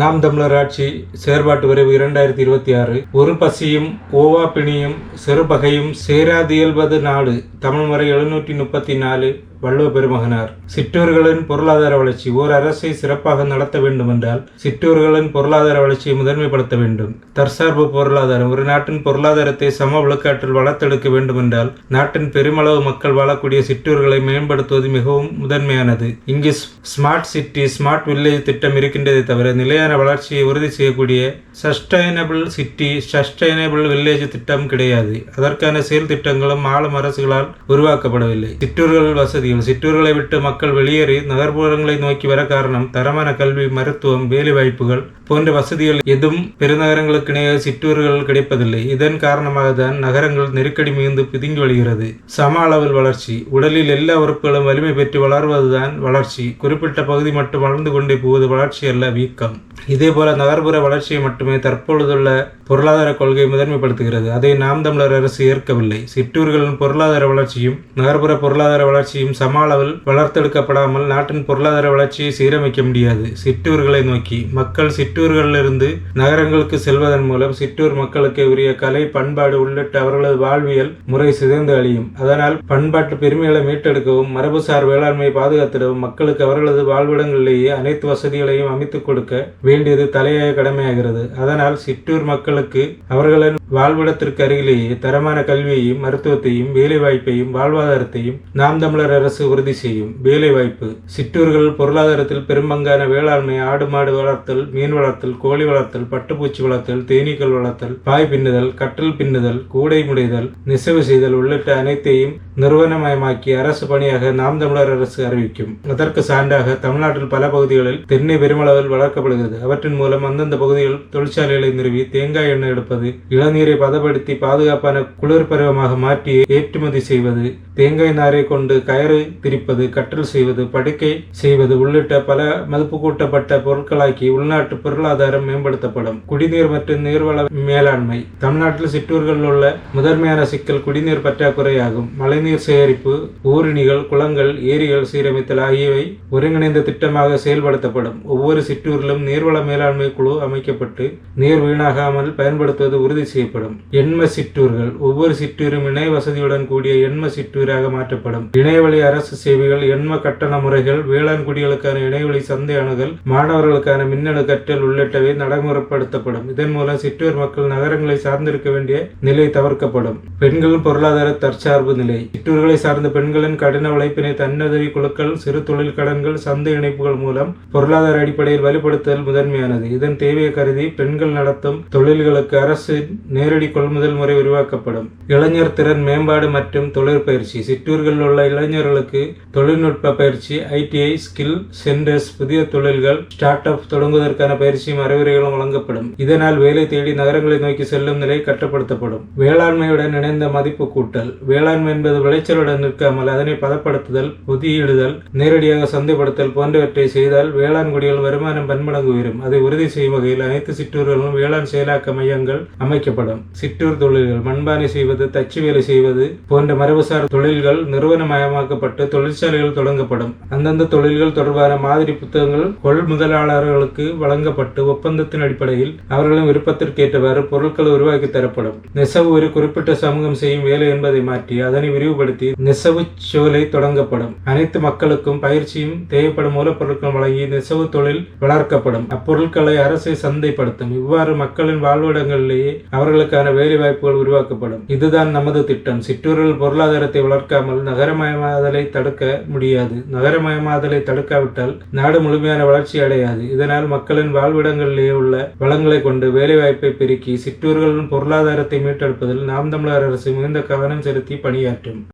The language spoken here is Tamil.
நாம் தமிழர் ஆட்சி செயற்பாட்டு வரைவு 2026. ஒரு பசியும் ஓவா பிணியும் சிறுபகையும் சேராது இயல்பது நாடு. தமிழ்முறை 734. வள்ளுவ பெருமகனார். சிற்றூர்களின் பொருளாதார வளர்ச்சி. ஓர் அரசை சிறப்பாக நடத்த வேண்டுமென்றால் சிற்றூர்களின் பொருளாதார வளர்ச்சியை முதன்மைப்படுத்த வேண்டும். தற்சார்பு பொருளாதாரம். ஒரு நாட்டின் பொருளாதாரத்தை சம விழுக்காட்டில் வளர்த்தெடுக்க வேண்டுமென்றால் நாட்டின் பெருமளவு மக்கள் வாழக்கூடிய சிற்றூர்களை மேம்படுத்துவது மிகவும் முதன்மையானது. இங்கு ஸ்மார்ட் சிட்டி, ஸ்மார்ட் வில்லேஜ் திட்டம் இருக்கின்றதை தவிர நிலையான வளர்ச்சியை உறுதி செய்யக்கூடிய சஸ்டைனபிள் சிட்டி, சஸ்டைனபிள் வில்லேஜ் திட்டம் கிடையாது. அதற்கான செயல் திட்டங்களும் ஆளும் அரசுகளால் உருவாக்கப்படவில்லை. சிற்றூர்கள் வசதி. சிற்றூர்களை விட்டு மக்கள் வெளியேறி நகர்ப்புறங்களை நோக்கி வர காரணம் தரமான கல்வி, மருத்துவம், வேலை வாய்ப்புகள் போன்ற வசதிகள் எதுவும் பெருநகரங்களுக்கு இணையாக சிற்றூர்கள் கிடைப்பதில்லை. இதன் காரணமாக தான் நகரங்கள் நெருக்கடி மிகுந்து பிதுங்கி வருகிறது. சம அளவில் வளர்ச்சி. உடலில் எல்லா உறுப்புகளும் வலிமை பெற்று வளர்வதுதான் வளர்ச்சி. குறிப்பிட்ட பகுதி மட்டும் வளர்ந்து கொண்டே போவது வளர்ச்சி அல்ல, வீக்கம். இதேபோல நகர்ப்புற வளர்ச்சியை மட்டுமே தற்பொழுதுள்ள பொருளாதார கொள்கை முதன்மைப்படுத்துகிறது. அதை நாம் தமிழர் அரசு ஏற்கவில்லை. சிற்றூர்களின் பொருளாதார வளர்ச்சியும் நகர்ப்புற பொருளாதார வளர்ச்சியும் சம அளவில் வளர்த்தெடுக்கப்படாமல் நாட்டின் பொருளாதார வளர்ச்சியை சீரமைக்க முடியாது. சிற்றூர்களை நோக்கி மக்கள் சிற்றூர்களிலிருந்து நகரங்களுக்கு செல்வதன் மூலம் சிற்றூர் மக்களுக்கு உரிய கலை, பண்பாடு உள்ளிட்ட அவர்களது வாழ்வியல் முறை சிதைந்து அழியும். அதனால் பண்பாட்டு பெருமைகளை மீட்டெடுக்கவும் மரபுசார் வேளாண்மையை பாதுகாத்திடவும் மக்களுக்கு அவர்களது வாழ்விடங்களிலேயே அனைத்து வசதிகளையும் அமைத்துக் கொடுக்க வேண்டியது தலையாய கடமையாகிறது. அதனால் சிற்றூர் மக்களுக்கு அவர்களின் வாழ்விடத்திற்கு அருகிலேயே தரமான கல்வியையும், மருத்துவத்தையும், வேலை வாய்ப்பையும், வாழ்வாதாரத்தையும் நாம் தமிழர் அரசு உறுதி செய்யும். வேலை வாய்ப்பு. சிற்றூர்கள் பொருளாதாரத்தில் பெரும்பங்கான வேளாண்மை, ஆடு மாடு வளர்த்தல், மீன் வளர்த்தல், கோழி வளர்த்தல், பட்டுப்பூச்சி வளர்த்தல், தேனீக்கள் வளர்த்தல், பாய் பின்னுதல், கட்டல் பின்னுதல், கூடை முடைதல், நெசவு செய்தல் உள்ளிட்ட அனைத்தையும் நிறுவனமயமாக்கி அரசு பணியாக நாம் தமிழர் அரசு அறிவிக்கும். அதற்கு சான்றாக தமிழ்நாட்டில் பல பகுதிகளில் தென்னை பெருமளவில் வளர்க்கப்படுகிறது. அவற்றின் மூலம் அந்தந்த பகுதிகள் தொழிற்சாலைகளை நிறுவி தேங்காய் எண்ணெய் எடுப்பது, இளநீரை பதப்படுத்தி பாதுகாப்பான குளிர் பருவமாக மாற்றி ஏற்றுமதி செய்வது, தேங்காய் நாரை கொண்டு கயறு திரிப்பது, கற்றல் செய்வது, படுக்கை செய்வது உள்ளிட்ட பல மதிப்பு கூட்டப்பட்ட பொருட்களாக்கி உள்நாட்டு பொருளாதாரம் மேம்படுத்தப்படும். குடிநீர் மற்றும் நீர்வள மேலாண்மை. தமிழ்நாட்டில் சிற்றூர்களில் உள்ள முதன்மையான சிக்கல் குடிநீர் பற்றாக்குறையாகும். மழைநீர் சேகரிப்பு, ஊருணிகள், குளங்கள், ஏரிகள் சீரமைத்தல் ஆகியவை ஒருங்கிணைந்த திட்டமாக செயல்படுத்தப்படும். ஒவ்வொரு சிற்றூரிலும் நீர்வள மேலாண்மை குழு அமைக்கப்பட்டு நீர் வீணாகாமல் பயன்படுத்துவது உறுதி செய்யப்படும். எண்ம சிற்றூர்கள். ஒவ்வொரு சிற்றூரும் இணைய வசதியுடன் கூடிய எண்ம சிற்றூராக மாற்றப்படும். இணையவழி அரசு சேவைகள், எண்ம கட்டண முறைகள், வேளாண் குடிகளுக்கான இணையவழி சந்தை அணுகல், மாணவர்களுக்கான மின்னணு கற்றல் உள்ளிட்டவை நடைமுறைப்படுத்தப்படும். இதன் மூலம் சிற்றூர் மக்கள் நகரங்களை சார்ந்திருக்க வேண்டிய நிலை தவிர்க்கப்படும். பெண்களின் பொருளாதார தற்சார்பு நிலை. சிற்றூர்களை சார்ந்த பெண்களின் கடின உழைப்பினை தன்னுதவி குழுக்கள், சிறு தொழில் கடன்கள், சந்தை இணைப்புகள் மூலம் பொருளாதார அடிப்படையில் வலுப்படுத்துதல் முதன்மையானது. இதன் தேவையை கருதி பெண்கள் நடத்தும் தொழில்களுக்கு அரசு நேரடி கொள்முதல் முறை உருவாக்கப்படும். இளைஞர் திறன் மேம்பாடு மற்றும் தொழிற்பயிற்சி. சிற்றூர்களில் உள்ள இளைஞர்களுக்கு தொழில்நுட்ப பயிற்சி, ITI ஸ்கில் சென்டர்ஸ், புதிய தொழில்கள், ஸ்டார்ட் அப் தொடங்குவதற்கான பயிற்சியும் அறிவுரைகளும் வழங்கப்படும். இதனால் வேலை தேடி நகரங்களை நோக்கி செல்லும் நிலை கட்டுப்படுத்தப்படும். வேளாண்மையுடன் இணைந்த மதிப்பு கூட்டல். வேளாண்மை என்பது விளைச்சலுடன் நிற்காமல் அதனை பதப்படுத்துதல், பொதியிடுதல், நேரடியாக சந்தைப்படுத்தல் போன்றவற்றை செய்தால் வேளாண் குடிகள் வருமானம் பன்மடங்கு உயரும். அதை உறுதி செய்யும் வகையில் அனைத்து சிற்றூர்களும் வேளாண் செயலாக்க மையங்கள் அமைக்கப்படும். சிற்றூர் தொழில்கள். மண்பானை செய்வது, தச்சு வேலை செய்வது போன்ற மரபுசார் தொழில்கள் நிறுவனமயமாக்கப்பட்டு தொழிற்சாலைகள் தொடங்கப்படும். அந்தந்த தொழில்கள் தொடர்பான மாதிரி புத்தகங்கள் கொள்முதலாளர்களுக்கு வழங்கப்பட்டு ஒப்பந்தத்தின் அடிப்படையில் அவர்களின் விருப்பத்திற்கேற்றவாறு பொருட்கள் உருவாக்கி தரப்படும். நெசவு ஒரு குறிப்பிட்ட சமூகம் செய்யும் வேலை என்பதை மாற்றி அதனை விரிவுபடுத்தி நெசவு சோலை தொடங்கப்படும். அனைத்து மக்களுக்கும் பயிற்சியும் தேவைப்படும் மூலப்பொருட்கள் வழங்கி நெசவு தொழில் வளர்க்கப்படும். அப்பொருட்களை அரசை சந்தைப்படுத்தும். இவ்வாறு மக்களின் வாழ்விடங்களிலேயே அவர்களுக்கான வேலை வாய்ப்புகள் உருவாக்கப்படும். இதுதான் நமது திட்டம். சிற்றூரில் பொருளாதாரத்தை வளர்க்காமல் நகரமயமாதலை தடுக்க முடியாது. நகரமயமாதலை தடுக்காவிட்டால் நாடு முழுமையான வளர்ச்சி அடையாது. இதனால் மக்களின் வாழ்விடங்களிலேயே உள்ள வளங்களை கொண்டு வேலை வாய்ப்பை பெருக்கி சிற்றூர்களின் பொருளாதாரத்தை மீட்டெடுப்பதில் நாம் தமிழர் அரசு மிகுந்த கவனம் செலுத்தி பணியாற்றும்.